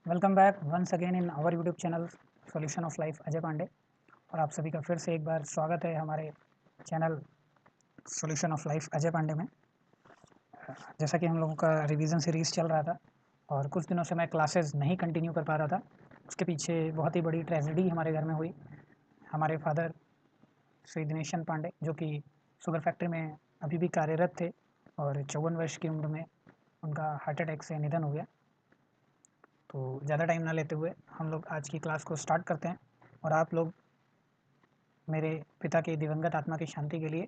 Welcome back once again in our YouTube channel solution of life Ajay Pandey. और आप सभी का फिर से एक बार स्वागत है हमारे channel solution of life Ajay Pandey में। जैसा कि हम लोगों का रिवीजन सीरीज़ चल रहा था और कुछ दिनों से मैं क्लासेस नहीं कंटिन्यू कर पा रहा था, उसके पीछे बहुत ही बड़ी ट्रेजेडी हमारे घर में हुई। हमारे फादर श्री दिनेशन पांडे, जो कि शुगर फैक्ट्री में अभी भी कार्यरत थे और 54 वर्ष की उम्र में उनका हार्ट अटैक से निधन हो गया। तो ज़्यादा टाइम ना लेते हुए हम लोग आज की क्लास को स्टार्ट करते हैं और आप लोग मेरे पिता की दिवंगत आत्मा की शांति के लिए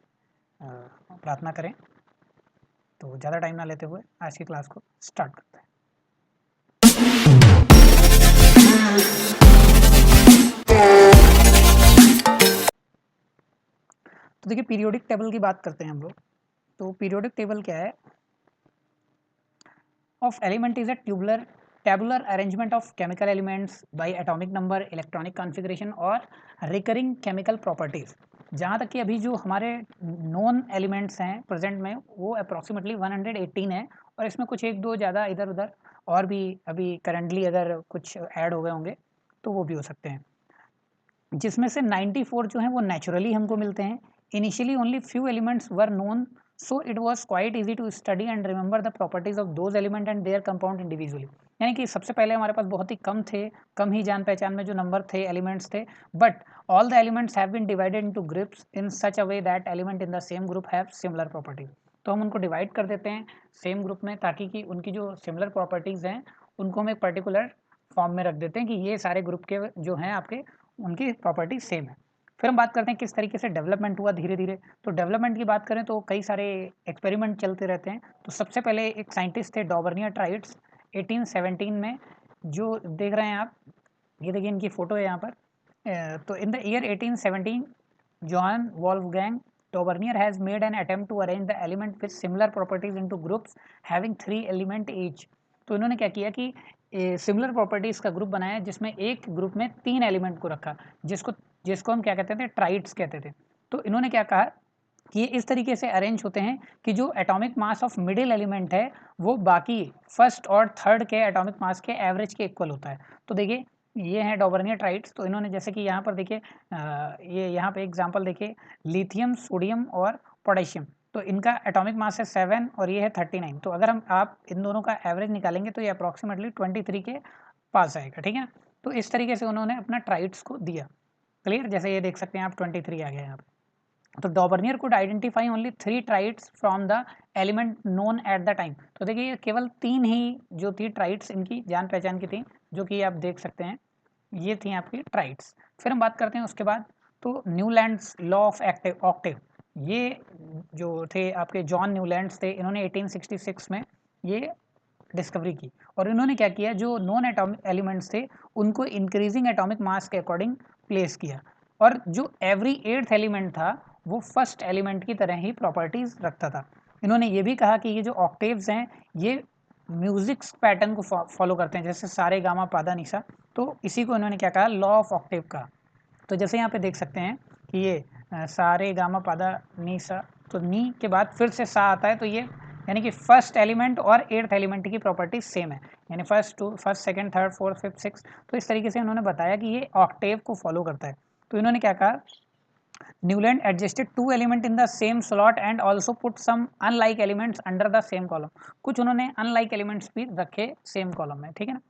प्रार्थना करें। तो ज़्यादा टाइम ना लेते हुए आज की क्लास को स्टार्ट करते हैं। तो देखिए, पीरियोडिक टेबल की बात करते हैं हम लोग। तो पीरियोडिक टेबल क्या है? Of element is a tabular arrangement of chemical elements by atomic number, electronic configuration और recurring chemical properties। जहाँ तक कि अभी जो हमारे नॉन एलिमेंट्स हैं प्रेजेंट में वो अप्रॉक्सीमेटली 118 है, और इसमें कुछ एक दो ज़्यादा इधर उधर और भी अभी करंटली अगर कुछ ऐड हो गए होंगे तो वो भी हो सकते हैं, जिसमें से 94 जो हैं वो नेचुरली हमको मिलते हैं। Initially only few elements were known, so it was quite easy to study and remember the properties of those element and their compound individually. यानी कि सबसे पहले हमारे पास बहुत ही कम थे, कम ही जान पहचान में जो नंबर थे, एलिमेंट्स थे, but all the elements have been divided into groups in such a way that element in the same group have similar properties. तो हम उनको डिवाइड कर देते हैं सेम ग्रुप में, ताकि कि उनकी जो सिमिलर प्रॉपर्टीज़ हैं उनको हम एक पर्टिकुलर फॉर्म में रख देते हैं कि ये सारे ग्रुप के जो हैं आपके, उनकी प्रॉपर्टी सेम है। फिर हम बात करते हैं किस तरीके से डेवलपमेंट हुआ धीरे धीरे। तो डेवलपमेंट की बात करें तो कई सारे एक्सपेरिमेंट चलते रहते हैं। तो सबसे पहले एक साइंटिस्ट थे डॉबर्नियर ट्राइट्स, 1817 में, जो देख रहे हैं आप, ये देखिए इनकी फ़ोटो है यहाँ पर। तो in the year 1817 John Wolfgang Dobereiner has made an attempt to arrange the element with similar properties into groups having 3 element each. तो इन्होंने क्या किया कि सिमिलर प्रॉपर्टीज़ का ग्रुप बनाया जिसमें एक ग्रुप में 3 एलिमेंट को रखा, जिसको जिसको हम क्या कहते थे, ट्राइड्स कहते थे। तो इन्होंने क्या कहा कि ये इस तरीके से अरेंज होते हैं कि जो atomic mass of middle element है वो बाकी फर्स्ट और थर्ड के एटॉमिक मास के एवरेज के इक्वल होता है। तो देखिए ये हैं डॉबर्नियर ट्राइड्स। तो इन्होंने जैसे कि यहाँ पर देखिए, ये यहाँ पे एग्जांपल देखिए, लिथियम, सोडियम और पोटेशियम। तो इनका एटॉमिक मास है 7 और ये है 39। तो अगर हम आप इन दोनों का एवरेज निकालेंगे तो ये अप्रॉक्सीमेटली 23 के पास आएगा, ठीक है। तो इस तरीके से उन्होंने अपना ट्राइड्स को दिया। क्लियर? जैसे ये देख सकते हैं आप 23 आ गया यहाँ पे। तो डॉबर्नियर could identify only 3 triads from the element known at the time. तो देखिए केवल 3 ही जो थी ट्राइड्स इनकी जान पहचान की थी, जो कि आप देख सकते हैं ये थी आपकी ट्राइड्स। फिर हम बात करते हैं उसके बाद, तो Newlands law of active Octave, ये जो थे आपके जॉन न्यूलैंड्स थे, इन्होंने 1866 में ये डिस्कवरी की। और इन्होंने क्या किया, जो नॉन एटॉमिक एलिमेंट्स थे उनको इंक्रीजिंग एटॉमिक मास के अकॉर्डिंग प्लेस किया, और जो एवरी 8th एलिमेंट था वो फर्स्ट एलिमेंट की तरह ही प्रॉपर्टीज रखता था। इन्होंने ये भी कहा कि ये जो ऑक्टेव्स हैं ये म्यूजिक पैटर्न को फॉलो करते हैं, जैसे सारे गामा पादा निशा। तो इसी को इन्होंने क्या कहा, लॉ ऑफ ऑक्टेव का। तो जैसे यहाँ पे देख सकते हैं कि ये सारे गामा पादा नी सा, तो नी के बाद फिर से सा आता है, तो ये यानी कि फर्स्ट एलिमेंट और 8th एलिमेंट की प्रॉपर्टी सेम है, यानी first second third fourth fifth six. तो इस तरीके से इन्होंने बताया कि ये ऑक्टेव को फॉलो करता है। तो इन्होंने क्या कहा, Newland adjusted 2 element in the same slot and also put some unlike elements under the same column. कुछ उन्होंने अनलाइक एलिमेंट्स भी रखे सेम कॉलम में, ठीक है ना।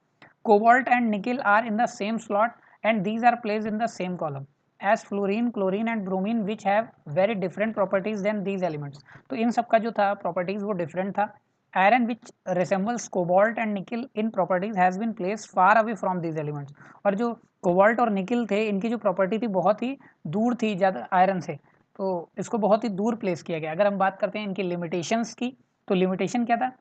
Cobalt and nickel are in the same slot and these are placed in the same column as fluorine, chlorine and bromine which have very different properties than these elements. तो इन सब का जो था प्रॉपर्टीज वो डिफरेंट था। Iron which resembles cobalt and nickel in properties has been placed far away from these elements. और जो कोबाल्ट और निकिल थे इनकी जो प्रॉपर्टी थी बहुत ही दूर थी ज़्यादा आयरन से, तो इसको बहुत ही दूर प्लेस किया गया। अगर हम बात करते हैं इनकी लिमिटेशंस की, तो लिमिटेशन क्या था,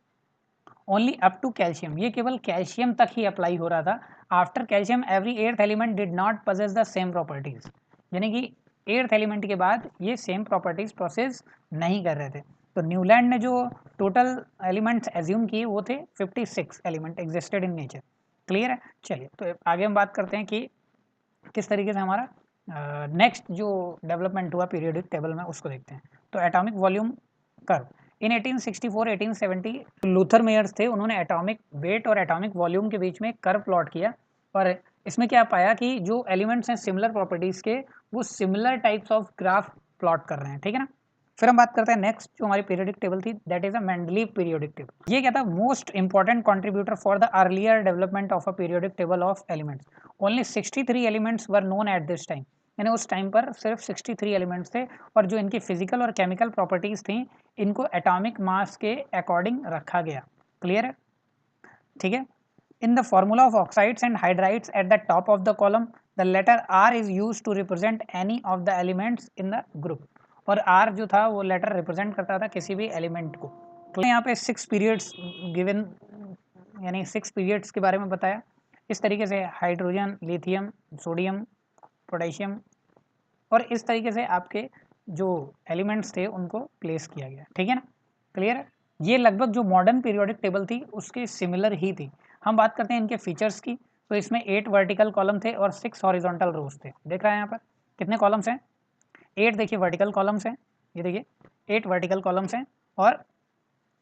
ओनली अप टू कैल्शियम, ये केवल कैल्शियम तक ही अप्लाई हो रहा था। After calcium every 8th element did not possess the same properties, यानी कि 8th एलिमेंट के बाद ये सेम प्रॉपर्टीज प्रोसेस नहीं कर रहे थे। तो न्यूलैंड ने जो टोटल एलिमेंट्स एज्यूम किए वो थे 56 element existed in nature. Clear है? चलिए तो आगे हम बात करते हैं कि किस तरीके से हमारा नेक्स्ट जो डेवलपमेंट हुआ पीरियोडिक टेबल में उसको देखते हैं। तो एटॉमिक वॉल्यूम कर्व, इन 1864 1870 लूथर मेयर्स थे, उन्होंने एटॉमिक वेट और एटॉमिक वॉल्यूम के बीच में कर्व प्लॉट किया और इसमें क्या पाया कि जो एलिमेंट्स हैं सिमिलर प्रॉपर्टीज के, वो similar types of graph plot कर रहे हैं, ठीक है ना। फिर हम बात करते हैं नेक्स्ट जो हमारी पीरियोडिक टेबल थी, that is a Mendeleev periodic table. ये क्या था, most important contributor for the earlier development of a periodic table of elements. Only 63 elements were known at this time, यानी उस टाइम पर सिर्फ 63 एलिमेंट्स थे और जो इनकी फिजिकल और केमिकल प्रॉपर्टीज थी इनको एटॉमिक मास के अकॉर्डिंग रखा गया। क्लियर है, ठीक है। In the formula of oxides and hydrides at the top of the column, the letter R is used to represent any of the elements in the group. और R जो था वो लेटर रिप्रेजेंट करता था किसी भी एलिमेंट को। तो यहाँ पे 6 पीरियड्स गिवन, यानी 6 पीरियड्स के बारे में बताया। इस तरीके से हाइड्रोजन, लिथियम, सोडियम, पोटेशियम और इस तरीके से आपके जो एलिमेंट्स थे उनको प्लेस किया गया, ठीक है ना। क्लियर है, ये लगभग जो मॉडर्न पीरियोडिक टेबल थी उसके सिमिलर ही थी। हम बात करते हैं इनके फीचर्स की, तो इसमें 8 वर्टिकल कॉलम थे और 6 हॉरिजॉन्टल रोज थे। देख रहे हैं यहाँ पर कितने कॉलम्स हैं, 8 देखिए वर्टिकल कॉलम्स हैं, ये देखिए 8 वर्टिकल कॉलम्स हैं और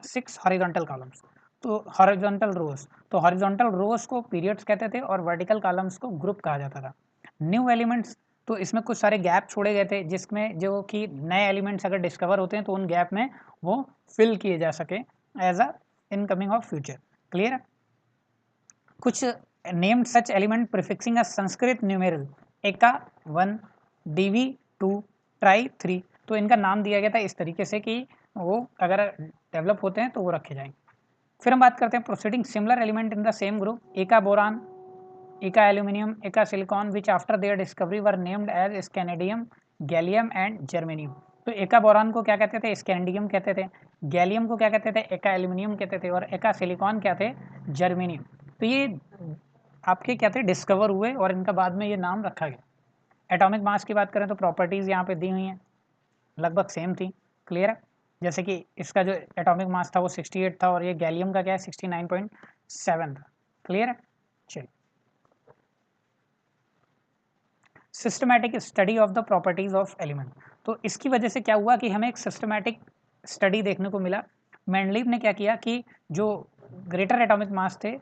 6 हॉरिजॉन्टल कॉलम्स। तो हॉरिजॉन्टल रोज, तो हॉरिजॉन्टल रोज को पीरियड्स कहते थे और वर्टिकल कॉलम्स को ग्रुप कहा जाता था। न्यू एलिमेंट्स, तो इसमें कुछ सारे गैप छोड़े गए थे जिसमें जो कि नए एलिमेंट्स अगर डिस्कवर होते हैं तो उन गैप में वो फिल किए जा सके as a incoming of future. Clear है, कुछ named such element prefixing a Sanskrit numeral eka 1, DV 2, try 3, तो इनका नाम दिया गया था इस तरीके से कि वो अगर डेवलप होते हैं तो वो रखे जाएंगे। फिर हम बात करते हैं proceeding similar element in the same group, eka boron, eka aluminium, eka silicon which after their discovery were named as scandium, gallium and germanium. तो एका बोरान को क्या कहते थे, स्कैनेडियम कहते थे, गैलियम को क्या कहते थे, एका एल्यूमिनियम कहते थे और एका सिलिकॉन क्या थे, जर्मेनियम। तो ये आपके क्या थे, डिस्कवर हुए और इनका बाद में ये नाम रखा गया। एटॉमिक मास की बात करें तो प्रॉपर्टीज़ यहाँ पे दी हुई हैं, लगभग सेम थी। क्लियर है, जैसे कि इसका जो एटॉमिक मास था वो 68 था और ये गैलियम का क्या है 69.7 था। क्लियर है, चलिए systematic study of the properties of element. तो इसकी वजह से क्या हुआ कि हमें एक सिस्टमैटिक स्टडी देखने को मिला। मेंडलीव ने क्या किया कि जो ग्रेटर एटॉमिक मास थे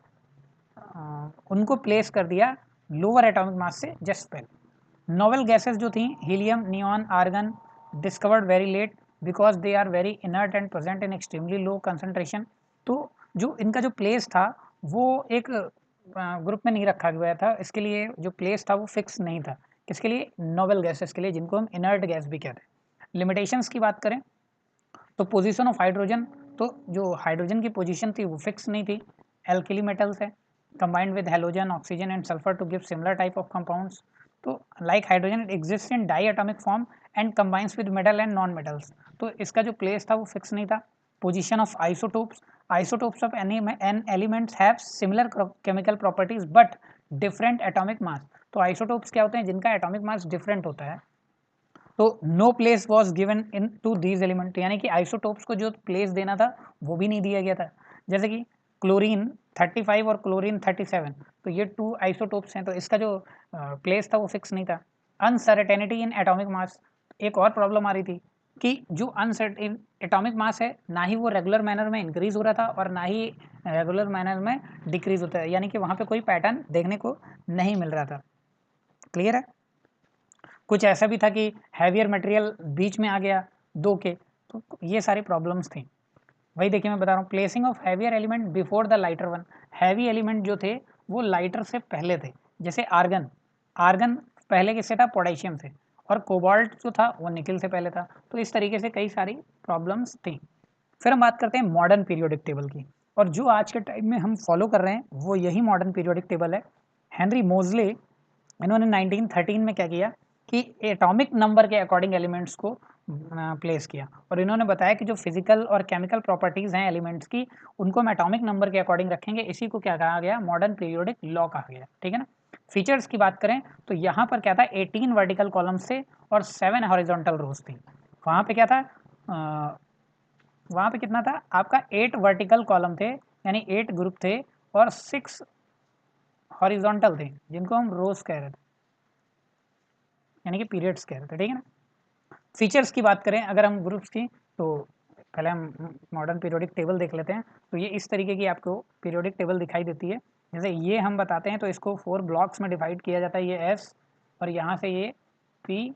उनको प्लेस कर दिया लोअर एटॉमिक मास से जस्ट पहले। नोवेल गैसेस जो थी helium, neon, argon discovered very late because they are very inert and present in extremely low concentration. तो जो इनका जो प्लेस था वो एक ग्रुप में नहीं रखा गया था, इसके लिए जो प्लेस था वो फिक्स नहीं था। किसके लिए, नोवेल गैसेस के लिए, जिनको हम इनर्ट गैस भी कहते हैं। लिमिटेशंस की बात करें तो पोजीशन ऑफ हाइड्रोजन, तो जो हाइड्रोजन की पोजीशन थी वो फिक्स नहीं थी। एल्किली मेटल्स है, combined with halogen, oxygen and sulfur to give similar type of compounds. तो like hydrogen it exists in diatomic form and combines with metal and non metals. तो इसका जो place था वो fix नहीं था। Position of isotopes, isotopes of any elements have similar chemical properties but different atomic mass. तो isotopes क्या होते हैं, जिनका atomic mass different होता है। तो no place was given in to these element, यानी कि आइसोटोप्स को जो प्लेस देना था वो भी नहीं दिया गया था। जैसे कि क्लोरीन 35 और क्लोरीन 37, तो ये 2 आइसोटोप्स हैं तो इसका जो प्लेस था वो फिक्स नहीं था। अनसर्टेनिटी इन एटॉमिक मास, एक और प्रॉब्लम आ रही थी कि जो अनसर्टेन एटॉमिक मास है ना ही वो रेगुलर मैनर में इंक्रीज हो रहा था और ना ही रेगुलर मैनर में डिक्रीज होता है, यानी कि वहाँ पे कोई पैटर्न देखने को नहीं मिल रहा था। क्लियर है, कुछ ऐसा भी था कि हैवियर मटेरियल बीच में आ गया दो के, तो ये सारी प्रॉब्लम्स थी। वही देखिए मैं बता रहा हूँ, placing of heavier element before the lighter one, heavy element जो थे वो लाइटर से पहले थे। जैसे आर्गन, आर्गन पहले किससे था, पोटेशियम से, और कोबाल्ट जो था वो निकल से पहले था। तो इस तरीके से कई सारी प्रॉब्लम्स थी। फिर हम बात करते हैं मॉडर्न पीरियोडिक टेबल की, और जो आज के टाइम में हम फॉलो कर रहे हैं वो यही मॉडर्न पीरियोडिक टेबल है। हेनरी मोजले, इन्होंने 1913 में क्या किया कि एटॉमिक नंबर के अकॉर्डिंग एलिमेंट्स को प्लेस किया, और इन्होंने बताया कि जो फिजिकल और केमिकल प्रॉपर्टीज़ हैं एलिमेंट्स की उनको हम एटॉमिक नंबर के अकॉर्डिंग रखेंगे। इसी को क्या कहा गया, मॉडर्न पीरियोडिक लॉ कहा गया। ठीक है ना। फीचर्स की बात करें तो यहाँ पर क्या था, 18 वर्टिकल कॉलम्स थे और 7 हॉरिजॉन्टल रोज थी। वहाँ पे क्या था, वहाँ पे कितना था आपका, 8 वर्टिकल कॉलम थे, यानी 8 ग्रुप थे और 6 हॉरिजॉन्टल थे जिनको हम रोज कह रहे थे, यानी कि पीरियड्स कह रहे थे। ठीक है ना। फीचर्स की बात करें अगर हम ग्रुप्स की, तो पहले हम मॉडर्न पीरियोडिक टेबल देख लेते हैं। तो ये इस तरीके की आपको पीरियोडिक टेबल दिखाई देती है। जैसे ये हम बताते हैं तो इसको 4 ब्लॉक्स में डिवाइड किया जाता है, ये एस और यहाँ से ये पी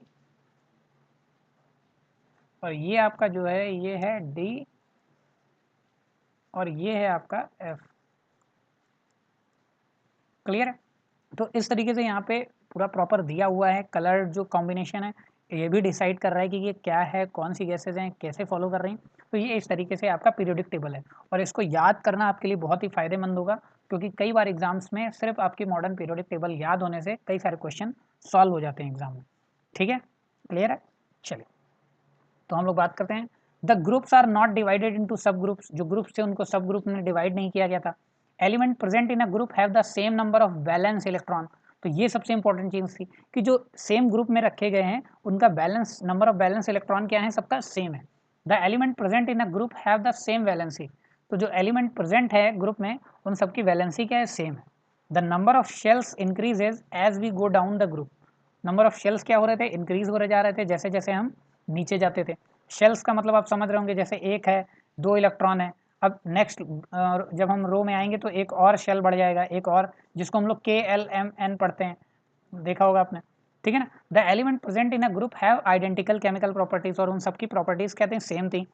और ये आपका जो है ये है डी और ये है आपका एफ। क्लियर है? तो इस तरीके से यहाँ पे पूरा प्रॉपर दिया हुआ है। कलर जो कॉम्बिनेशन है ये भी डिसाइड कर रहा है कि ये क्या है, कौन सी गैसेज हैं, कैसे फॉलो कर रही हैं। तो ये इस तरीके से आपका पीरियोडिक टेबल है और इसको याद करना आपके लिए बहुत ही फायदेमंद होगा, क्योंकि कई बार एग्जाम्स में सिर्फ आपकी मॉडर्न पीरियोडिक टेबल याद होने से कई सारे क्वेश्चन सॉल्व हो जाते हैं एग्जाम में। ठीक है, क्लियर है? चलिए तो हम लोग बात करते हैं। The groups are not divided into sub groups, जो ग्रुप्स थे उनको सब ग्रुप में डिवाइड नहीं किया गया था। Element present in a group have the same number of balance electron. तो ये सबसे इंपॉर्टेंट चीज थी कि जो सेम ग्रुप में रखे गए हैं उनका balance number of balance electron क्या है, सबका सेम है। The element present in a group have the same valency. तो जो एलिमेंट प्रेजेंट है ग्रुप में उन सबकी वैलेंसी क्या है, सेम है। The number of shells increases as we go down the group. Number of shells क्या हो रहे थे, इंक्रीज हो रहे जा रहे थे जैसे जैसे हम नीचे जाते थे। शेल्स का मतलब आप समझ रहे होंगे, जैसे एक है 2 इलेक्ट्रॉन है, अब नेक्स्ट जब हम रो में आएंगे तो एक और शेल बढ़ जाएगा, एक और, जिसको हम लोग KLMN पढ़ते हैं, देखा होगा आपने। ठीक है ना? The element present in a group have identical chemical properties, और उन सबकी प्रॉपर्टीज कहते हैं सेम थी।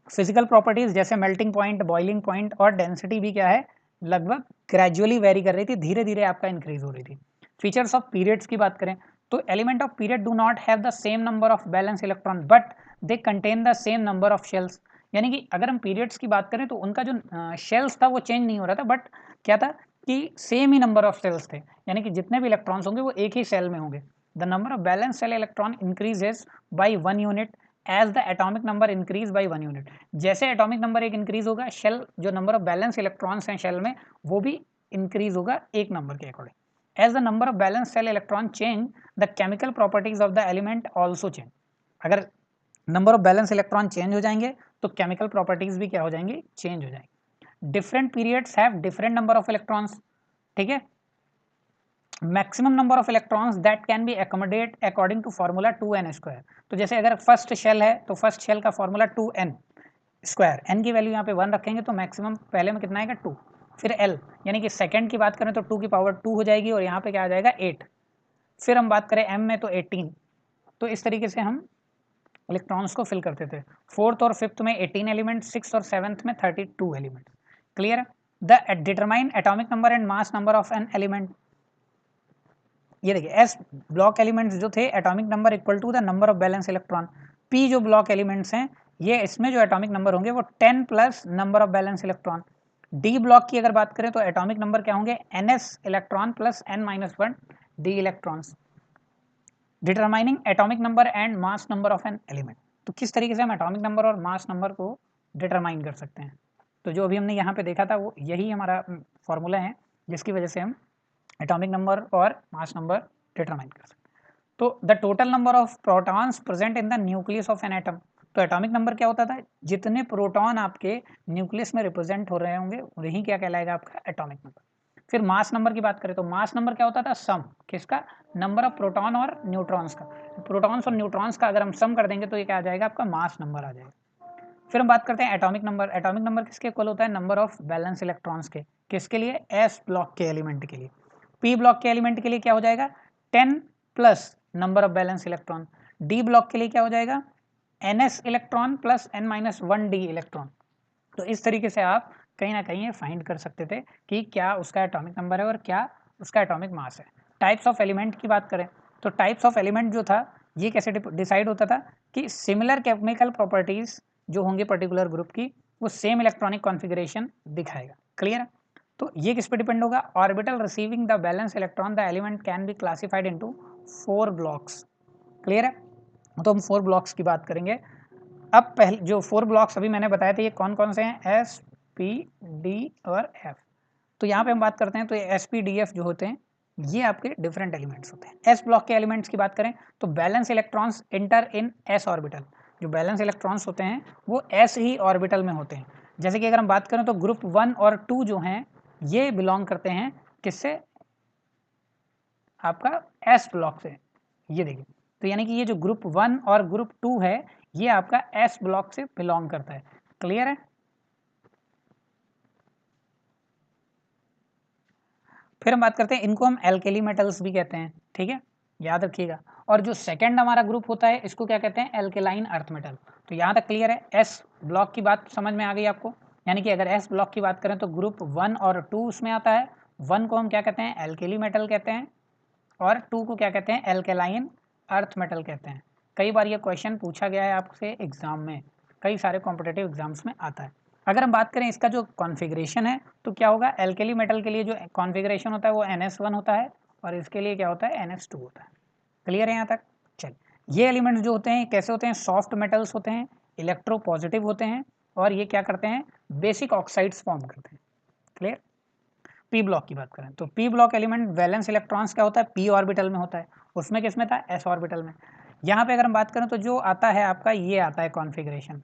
फिजिकल प्रॉपर्टीज जैसे मेल्टिंग पॉइंट, बॉइलिंग पॉइंट और डेंसिटी भी क्या है, लगभग ग्रेजुअली वेरी कर रही थी, धीरे धीरे आपका इंक्रीज हो रही थी। फीचर्स ऑफ पीरियड्स की बात करें तो element of period do not have the same number of balance electron but they contain the same number of shells. यानी कि अगर हम पीरियड्स की बात करें तो उनका जो शेल्स था वो चेंज नहीं हो रहा था, बट क्या था कि सेम ही नंबर ऑफ सेल्स थे, यानी कि जितने भी इलेक्ट्रॉन्स होंगे वो एक ही सेल में होंगे। The number of valence shell electron increases by 1 unit as the atomic number increase by 1 unit. जैसे एटॉमिक नंबर एक इंक्रीज होगा, शेल जो नंबर ऑफ बैलेंस इलेक्ट्रॉन्स हैं शेल में वो भी इंक्रीज होगा एक नंबर के according. As the number of valence shell electron change the chemical properties of the element also change. अगर number of balance electron change हो जाएंगे तो केमिकल प्रॉपर्टीज भी क्या हो जाएंगी, चेंज हो जाएंगी। Different periods have different number of electrons. ठीक है, maximum number of electrons that can be accommodate according to formula 2n square. तो जैसे अगर फर्स्ट शेल है तो फर्स्ट शेल का फार्मूला 2n स्क्वायर, n की वैल्यू यहाँ पे 1 रखेंगे तो मैक्सिमम पहले में कितना आएगा 2, फिर l यानी कि सेकंड की बात करें तो 2 की पावर 2 हो जाएगी और यहाँ पे क्या आ जाएगा 8, फिर हम बात करें m में तो 18। तो इस तरीके से हम इलेक्ट्रॉन्स को फिल करते थे। फोर्थ और फिफ्थ में 18 एलिमेंट, सिक्स और सेवंथ में 32 एलिमेंट। क्लियर है? The determine atomic number and mass number of an element. ये देखिए एस ब्लॉक एलिमेंट्स जो थे atomic number equal to the number of balance electron. P जो ब्लॉक एलिमेंट्स हैं ये इसमें जो एटॉमिक नंबर होंगे वो 10 plus number of balance electron. D block की अगर बात करें तो एटॉमिक नंबर क्या होंगे, NS electron plus n-1 D electrons. Determining atomic number and mass number of an element. तो किस तरीके से हम एटॉमिक नंबर और मास नंबर को डिटरमाइन कर सकते हैं, तो जो अभी हमने यहाँ पे देखा था वो यही हमारा फॉर्मूला है जिसकी वजह से हम एटॉमिक नंबर और मास नंबर डिटरमाइन कर सकते हैं। तो the total number of protons present in the nucleus of an atom. तो एटॉमिक नंबर क्या होता था, जितने प्रोटॉन आपके न्यूक्लियस में रिप्रेजेंट हो रहे होंगे वही क्या कहलाएगा आपका एटॉमिक नंबर। फिर मास नंबर की बात करें तो मास नंबर क्या होता था, सम किसका, नंबर ऑफ प्रोटॉन और न्यूट्रॉन्स का। प्रोटॉन्स और न्यूट्रॉन्स का अगर हम सम कर देंगे तो ये क्या आ जाएगा, आपका मास नंबर आ जाएगा। फिर हम बात करते हैं एटॉमिक नंबर। एटॉमिक नंबर किसके इक्वल होता है, नंबर ऑफ बैलेंस इलेक्ट्रॉन्स के। किसके लिए, एस ब्लॉक के एलिमेंट के लिए। पी ब्लॉक के एलिमेंट के लिए क्या हो जाएगा, 10 plus number of balance electron. D block के लिए क्या हो जाएगा, NS electron plus n-1 D electron. तो इस तरीके से आप कहीं ना कहीं ये फाइंड कर सकते थे कि क्या उसका एटॉमिक नंबर है और क्या उसका एटॉमिक मास है। टाइप्स ऑफ एलिमेंट की बात करें तो टाइप्स ऑफ एलिमेंट जो था ये कैसे डिसाइड होता था कि सिमिलर केमिकल प्रॉपर्टीज जो होंगे पर्टिकुलर ग्रुप की वो सेम इलेक्ट्रॉनिक कॉन्फ़िगरेशन दिखाएगा। क्लियर है? तो ये किस पे डिपेंड होगा, orbital receiving the balance electron the element can be classified into 4 blocks. Clear है? तो हम 4 ब्लॉक्स की बात करेंगे। अब पहले जो 4 ब्लॉक्स अभी मैंने बताए थे ये कौन कौन से हैं, S, P, D और F। तो यहाँ पे हम बात करते हैं तो ये SP, DF जो होते हैं ये आपके डिफरेंट एलिमेंट्स होते हैं। S ब्लॉक के एलिमेंट्स की बात करें तो बैलेंस इलेक्ट्रॉन्स इंटर इन S ऑर्बिटल। जो बैलेंस इलेक्ट्रॉन्स होते हैं वो S ही ऑर्बिटल में होते हैं। जैसे कि अगर हम बात करें तो ग्रुप 1 और 2 जो हैं ये बिलोंग करते हैं किससे, आपका S ब्लॉक से। ये देखिए, तो यानी कि ये जो ग्रुप 1 और ग्रुप 2 है ये आपका एस ब्लॉक से बिलोंग करता है। क्लियर है? फिर हम बात करते हैं, इनको हम एल्केली मेटल्स भी कहते हैं, ठीक है, याद रखिएगा। और जो सेकंड हमारा ग्रुप होता है इसको क्या कहते हैं? Alkaline earth metal. तो यहाँ तक क्लियर है? एस ब्लॉक की बात समझ में आ गई आपको? यानी कि अगर एस ब्लॉक की बात करें तो ग्रुप 1 और 2 उसमें आता है। 1 को हम क्या कहते हैं? एल्केली मेटल कहते हैं, और 2 को क्या कहते हैं? एल्केलाइन अर्थ मेटल कहते हैं। कई बार ये क्वेश्चन पूछा गया है आपसे एग्जाम में, कई सारे कॉम्पिटेटिव एग्जाम्स में आता है। अगर हम बात करें इसका जो कॉन्फ़िगरेशन है तो क्या होगा? एल्केली मेटल के लिए जो कॉन्फ़िगरेशन होता है वो NS1 होता है, और इसके लिए क्या होता है? NS2 होता है। क्लियर है यहाँ तक? चलिए, ये एलिमेंट्स जो होते हैं कैसे होते हैं? सॉफ्ट मेटल्स होते हैं, इलेक्ट्रो पॉजिटिव होते हैं, और ये क्या करते हैं? बेसिक ऑक्साइड्स फॉर्म करते हैं। क्लियर? पी ब्लॉक की बात करें तो P block element valence electrons क्या होता है? पी ऑर्बिटल में होता है। उसमें किस में था? एस ऑर्बिटल में। यहाँ पे अगर हम बात करें तो जो आता है आपका, ये आता है configuration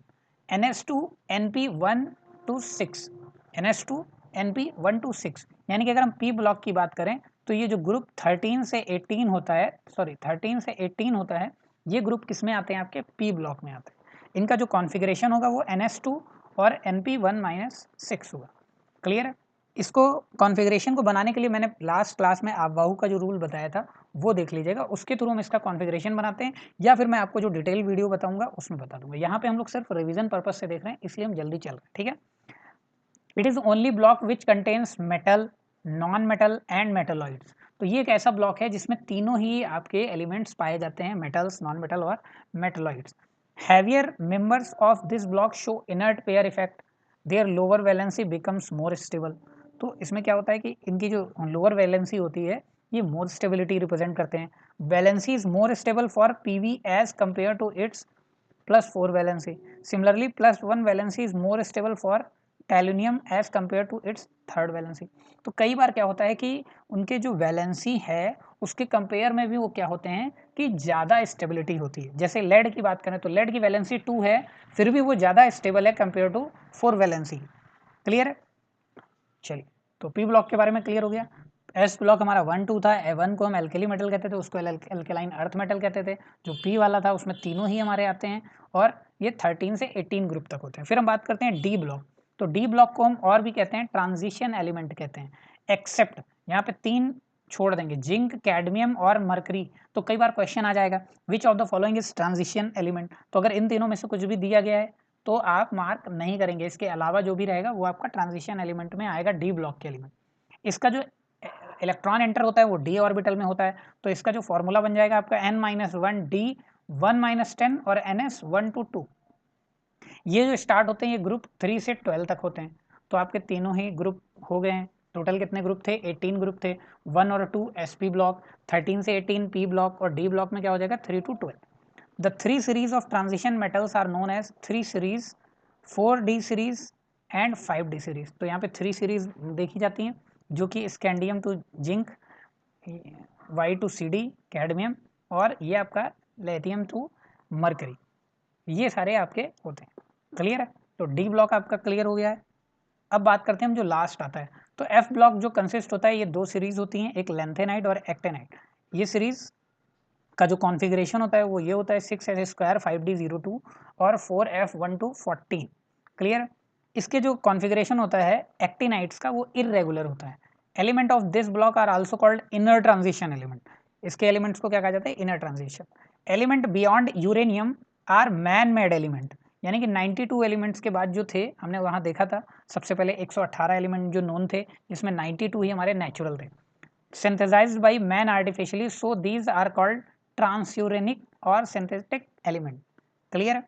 NS2 NP1 to 6, NS2 NP1 to 6। यानी कि अगर हम पी ब्लॉक की बात करें तो ये जो ग्रुप 13 से 18 होता है, सॉरी 13 से 18 होता है, ये ग्रुप किस में आते हैं? आपके पी ब्लॉक में आते हैं। इनका जो कॉन्फ़िगरेशन होगा वो NS2 और NP1-6 होगा। क्लियर है? इसको कॉन्फ़िगरेशन को बनाने के लिए मैंने लास्ट क्लास में आपवाहू का जो रूल बताया था वो देख लीजिएगा, उसके थ्रू हम इसका कॉन्फ़िगरेशन बनाते हैं, या फिर मैं आपको जो डिटेल वीडियो बताऊंगा उसमें बता दूंगा। यहाँ पे हम लोग सिर्फ रिवीजन पर्पज से देख रहे हैं, इसलिए हम जल्दी चल रहे हैं, ठीक है। It is only block which contains metal, non metal and metalloids. तो ये एक ऐसा ब्लॉक है जिसमें तीनों ही आपके एलिमेंट्स पाए जाते हैं, मेटल्स, नॉन मेटल और metalloids. Heavier members of this block show inert pair effect, their lower valency becomes more stable. तो इसमें क्या होता है कि इनकी जो लोअर वैलेंसी होती है ये मोर स्टेबिलिटी रिप्रेजेंट करते हैं। Valency is more stable for Pb as compare to its +4 valency. Similarly +1 valency is more stable for thallium as compare to its third valency. तो कई बार क्या होता है कि उनके जो वैलेंसी है उसके कंपेयर में भी वो क्या होते हैं कि ज़्यादा स्टेबिलिटी होती है। जैसे लेड की बात करें तो लेड की वैलेंसी 2 है, फिर भी वो ज़्यादा स्टेबल है कंपेयर टू 4 वैलेंसी। क्लियर है? चलिए, तो पी ब्लॉक के बारे में क्लियर हो गया। एस ब्लॉक हमारा 1 2 था, वन को हम एल्केली मेटल कहते थे, उसको एल्केलाइन अर्थ मेटल कहते थे। जो पी वाला था उसमें तीनों ही हमारे आते हैं, और ये 13 से 18 ग्रुप तक होते हैं। फिर हम बात करते हैं डी ब्लॉक। तो डी ब्लॉक को हम और भी कहते हैं ट्रांजिशन एलिमेंट कहते हैं, एक्सेप्ट यहाँ पे 3 छोड़ देंगे, जिंक, कैडमियम और मरकरी। तो कई बार क्वेश्चन आ जाएगा which of the following is transition element. तो अगर इन तीनों में से कुछ भी दिया गया है तो आप मार्क नहीं करेंगे, इसके अलावा जो भी रहेगा वो आपका ट्रांजिशन एलिमेंट में आएगा, डी ब्लॉक के एलिमेंट। इसका जो इलेक्ट्रॉन एंटर होता है वो डी ऑर्बिटल में होता है, तो इसका जो फॉर्मूला बन जाएगा आपका n-1 d 1-10 और ns 1 to 2। ये जो स्टार्ट होते हैं ये ग्रुप 3 से 12 तक होते हैं। तो आपके तीनों ही ग्रुप हो गए हैं। टोटल कितने ग्रुप थे? 18 ग्रुप थे। 1 और 2 sp ब्लॉक, 13 से 18 p ब्लॉक, और d ब्लॉक में क्या हो जाएगा? 3 to 12। The 3 series of transition metals are known as 3 series, 4d series and 5d series। तो यहाँ पे 3 सीरीज देखी जाती हैं जो कि scandium to zinc, Y to C cadmium, और ये आपका लेथियम टू मरकरी, ये सारे आपके होते हैं। क्लियर है? तो डी ब्लॉक आपका क्लियर हो गया है। अब बात करते हैं हम जो लास्ट आता है, तो एफ ब्लॉक जो कंसिस्ट होता है ये 2 सीरीज होती हैं, एक लेंथेनाइट और एक्टेनाइट। ये सीरीज का जो कॉन्फ़िगरेशन होता है वो ये होता है 6s² 5d02 और 4f1 to 14। क्लियर? इसके जो कॉन्फ़िगरेशन होता है एक्टिनाइट्स का वो इरेगुलर होता है। Element of this block are also called inner transition element. इसके एलिमेंट्स को क्या कहा जाता है? Inner transition element. Beyond uranium are man made element. यानी कि 92 एलिमेंट्स के बाद जो थे हमने वहाँ देखा था, सबसे पहले 118 एलिमेंट जो नोन थे, जिसमें 92 ही हमारे नेचुरल थे, synthesized by man artificially, so these are called transuranic or synthetic element। Clear?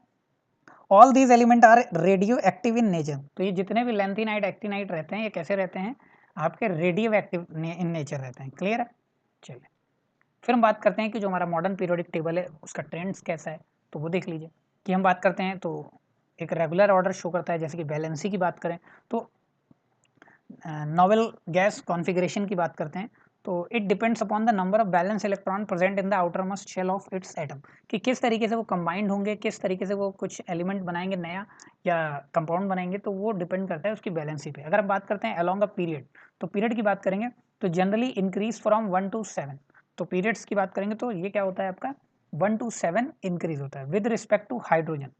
All these element are radio active in nature. तो ये जितने भी लेंथेनाइट, एक्टिनाइट रहते हैं ये कैसे रहते हैं? आपके रेडियो एक्टिव इन नेचर रहते हैं। क्लियर है? चलिए, फिर हम बात करते हैं कि जो हमारा मॉडर्न पीरियोडिक टेबल है उसका ट्रेंड्स कैसा है, तो वो देख लीजिए। कि हम बात करते हैं तो एक रेगुलर ऑर्डर शो करता है, जैसे कि वैलेंसी की बात करें तो नोवेल गैस कॉन्फ़िगरेशन की बात करते हैं तो it depends upon the number of balance electron present in the outer most shell of its atom, कि किस तरीके से वो कंबाइंड होंगे, किस तरीके से वो कुछ एलिमेंट बनाएंगे नया या कंपाउंड बनाएंगे, तो वो डिपेंड करता है उसकी बैलेंसी पे। अगर हम बात करते हैं अलॉन्ग अ पीरियड, तो पीरियड की बात करेंगे तो जनरली इंक्रीज फ्रॉम 1 to 7। तो पीरियड्स की बात करेंगे तो ये क्या होता है आपका 1 to 7 इंक्रीज होता है with respect to hydrogen,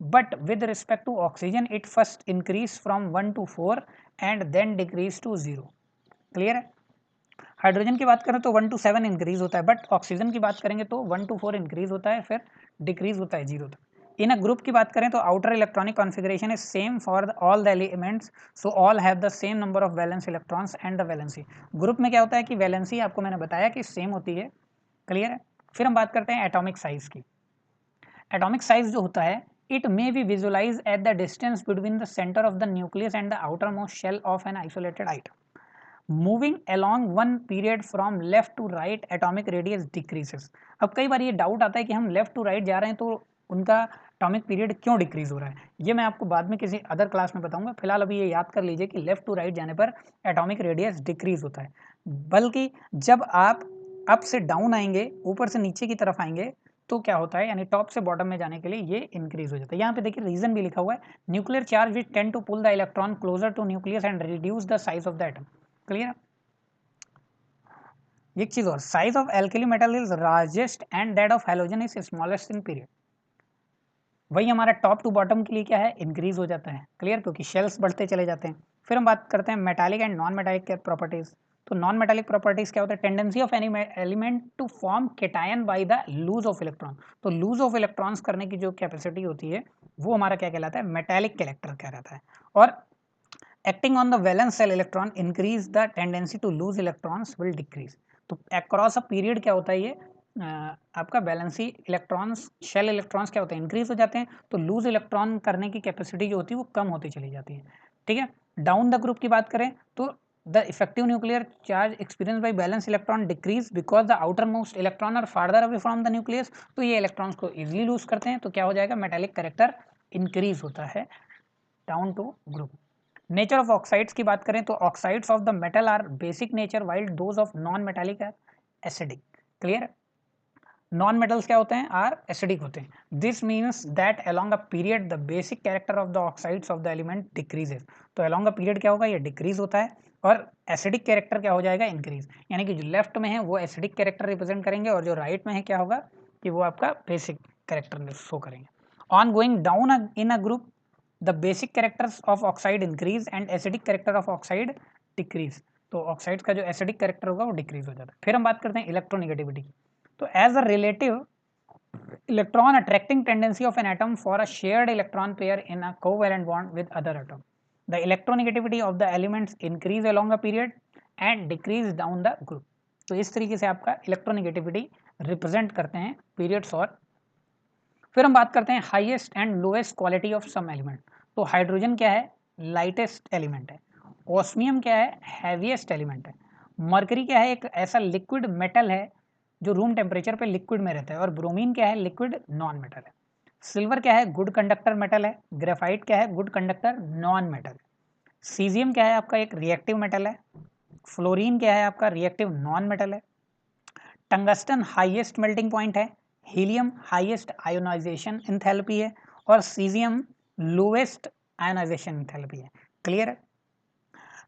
but with respect to oxygen it first increase from 1 to 4 and then decrease to 0। Clear है? हाइड्रोजन की बात करें तो 1 to 7 इंक्रीज होता है, बट ऑक्सीजन की बात करेंगे तो 1 to 4 इंक्रीज होता है, फिर डिक्रीज होता है 0 तक। इन अ ग्रुप की बात करें तो outer electronic configuration is same for all the elements, so all have the same number of valence electrons and the valency. Group में क्या होता है कि वैलेंसी आपको मैंने बताया कि सेम होती है। क्लियर है? फिर हम बात करते हैं एटॉमिक साइज की। एटॉमिक साइज जो होता है, it may be visualize at the distance between the centre of the nucleus and the outer most shell of an isolated item. Moving along one period from left to right atomic radius decreases. अब कई बार ये doubt आता है कि हम left to right जा रहे हैं तो उनका एटॉमिक पीरियड क्यों डिक्रीज हो रहा है, ये मैं आपको बाद में किसी अदर क्लास में बताऊंगा। फिलहाल अभी ये याद कर लीजिए कि लेफ्ट टू राइट जाने पर एटॉमिक रेडियस डिक्रीज होता है, बल्कि जब आप अप से डाउन आएंगे, ऊपर से नीचे की तरफ आएंगे, तो क्या होता है, यानी टॉप से बॉटम में जाने के लिए ये इंक्रीज हो जाता है। यहाँ पे देखिए रीजन भी लिखा हुआ है, nuclear charge which tend to pull the electron closer to nucleus and reduce the size of the atom. Clear? एक चीज और, size of alkali metal is largest and that of halogen is smallest in period. वही हमारा top to bottom के लिए क्या है, increase हो जाता है। क्लियर? क्योंकि शेल्स बढ़ते चले जाते हैं। फिर हम बात करते हैं मेटालिक एंड नॉन मेटालिक के प्रॉपर्टीज। तो नॉन मेटालिक प्रॉपर्टीज क्या होता है, tendency of any element to form cation by the loose of electron. तो लूज ऑफ इलेक्ट्रॉन्स करने की जो कैपेसिटी होती है वो हमारा क्या कहलाता है, मेटालिक कैरेक्टर कहलाता है। और acting on the valence shell electron increase the tendency to lose electrons will decrease. तो अक्रॉस अ पीरियड क्या होता है, ये आपका बैलेंसी इलेक्ट्रॉन्स, शेल इलेक्ट्रॉन्स क्या होते हैं, इंक्रीज हो जाते हैं, तो लूज इलेक्ट्रॉन करने की कैपेसिटी जो होती है वो कम होती चली जाती है। ठीक है? डाउन द ग्रुप की बात करें तो the effective nuclear charge experience by balance electron decrease because the outer most electron are farther away from the nucleus. तो ये इलेक्ट्रॉन्स को इजिली लूज करते हैं, तो क्या हो जाएगा, मेटालिक कैरेक्टर इंक्रीज होता है down to group. Nature of oxides की बात करें तो oxides of the metal are basic nature while those of non metallic are acidic. Clear? Non metals क्या होते हैं, आर एसिडिक होते हैं। This means that along a period the basic character of the oxides of the element decreases. तो along a period क्या होगा, ये decrease होता है, और एसिडिक कैरेक्टर क्या हो जाएगा, इंक्रीज। यानी कि जो लेफ्ट में है वो एसिडिक कैरेक्टर रिप्रेजेंट करेंगे, और जो राइट में है क्या होगा कि वो आपका बेसिक कैरेक्टर शो करेंगे। On going down in a group the basic characters of oxide increase and acidic character of oxide decrease. तो ऑक्साइड का जो एसिडिक कैरेक्टर होगा वो डिक्रीज हो जाता है। फिर हम बात करते हैं इलेक्ट्रोनेगेटिविटी की। तो as a relative electron attracting tendency of an atom for a shared electron pair in a covalent bond with other atom, the electronegativity of the elements increase along a period and decrease down the group। तो इस तरीके से आपका electronegativity represent करते हैं periods. और फिर हम बात करते हैं highest and lowest quality of some element. तो हाइड्रोजन क्या है, लाइटेस्ट एलिमेंट है। ऑस्मियम क्या है, हैवीएस्ट एलिमेंट है। मरकरी क्या है, एक ऐसा लिक्विड मेटल है जो रूम टेम्परेचर पे लिक्विड में रहता है। और ब्रोमीन क्या है, लिक्विड नॉन मेटल है। सिल्वर क्या है, गुड कंडक्टर मेटल है। ग्रेफाइट क्या है, गुड कंडक्टर नॉन मेटल है। सीजियम क्या है, आपका एक रिएक्टिव मेटल है। फ्लोरीन क्या है, आपका रिएक्टिव नॉन मेटल है। टंगस्टन हाईएस्ट मेल्टिंग पॉइंट है। हीलियम हाईएस्ट आयोनाइजेशन इंथैल्पी है। और सीजियम लोएस्ट आयोनाइजेशन इंथैल्पी है। क्लियर है?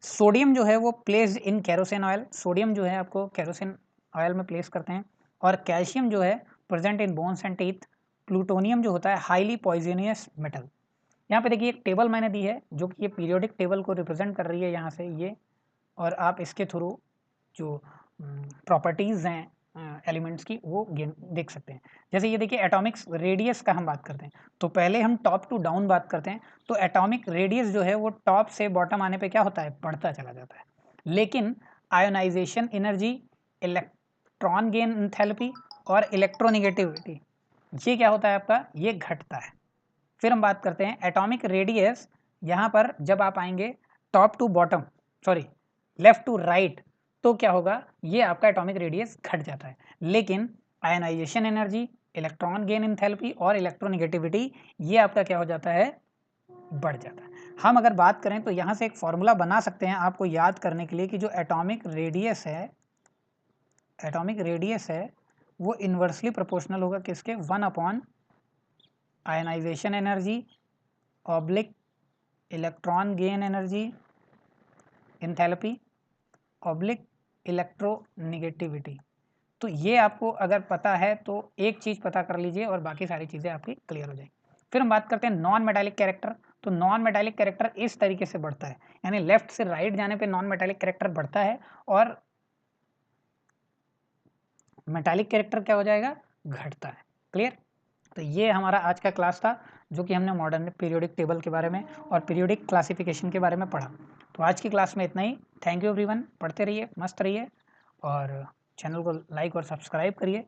सोडियम जो है वो placed in kerosene oil. Sodium जो है आपको कैरोसिन ऑयल में प्लेस करते हैं। और कैल्शियम जो है present in bones and teeth. Plutonium जो होता है हाईली पॉइजनियस मेटल। यहाँ पे देखिए एक टेबल मैंने दी है जो कि ये पीरियोडिक टेबल को रिप्रेजेंट कर रही है यहाँ से ये, और आप इसके थ्रू जो प्रॉपर्टीज़ हैं एलिमेंट्स की वो देख सकते हैं। जैसे ये देखिए एटॉमिक रेडियस का हम बात करते हैं, तो पहले हम टॉप टू डाउन बात करते हैं। तो एटॉमिक रेडियस जो है वो टॉप से बॉटम आने पे क्या होता है, बढ़ता चला जाता है। लेकिन ionization energy, electron gain enthalpy और इलेक्ट्रोनेगेटिविटी, ये क्या होता है आपका, ये घटता है। फिर हम बात करते हैं एटॉमिक रेडियस। यहाँ पर जब आप आएंगे top to bottom, sorry left to right, तो क्या होगा, ये आपका एटॉमिक रेडियस घट जाता है। लेकिन ionization energy, electron gain enthalpy और इलेक्ट्रोनेगेटिविटी, ये आपका क्या हो जाता है, बढ़ जाता है। हम अगर बात करें तो यहाँ से एक फॉर्मूला बना सकते हैं आपको याद करने के लिए कि जो एटॉमिक रेडियस है वो इन्वर्सली प्रोपोर्शनल होगा किसके, 1 upon ionization energy oblique electron gain energy enthalpy oblique electronegativity. तो ये आपको अगर पता है तो एक चीज़ पता कर लीजिए और बाकी सारी चीज़ें आपकी क्लियर हो जाएगी। फिर हम बात करते हैं नॉन मेटालिक कैरेक्टर। तो नॉन मेटालिक कैरेक्टर इस तरीके से बढ़ता है, यानी लेफ्ट से राइट जाने पे नॉन मेटालिक कैरेक्टर बढ़ता है और मेटालिक कैरेक्टर क्या हो जाएगा, घटता है। क्लियर? तो ये हमारा आज का क्लास था, जो कि हमने मॉडर्न पीरियोडिक टेबल के बारे में और पीरियोडिक क्लासिफिकेशन के बारे में पढ़ा। तो आज की क्लास में इतना ही। Thank you everyone. पढ़ते रहिए, मस्त रहिए और चैनल को लाइक और सब्सक्राइब करिए,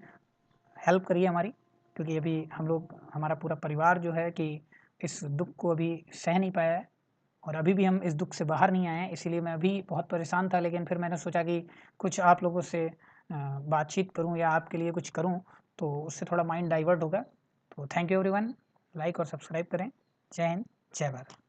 हेल्प करिए हमारी, क्योंकि अभी हम लोग, हमारा पूरा परिवार जो है कि इस दुःख को अभी सह नहीं पाया है और अभी भी हम इस दुःख से बाहर नहीं आए हैं। इसीलिए मैं अभी बहुत परेशान था, लेकिन फिर मैंने सोचा कि कुछ आप लोगों से बातचीत करूं या आपके लिए कुछ करूं, तो उससे थोड़ा माइंड डाइवर्ट होगा। तो थैंक यू एवरीवन। लाइक और सब्सक्राइब करें। जय हिंद, जय भारत।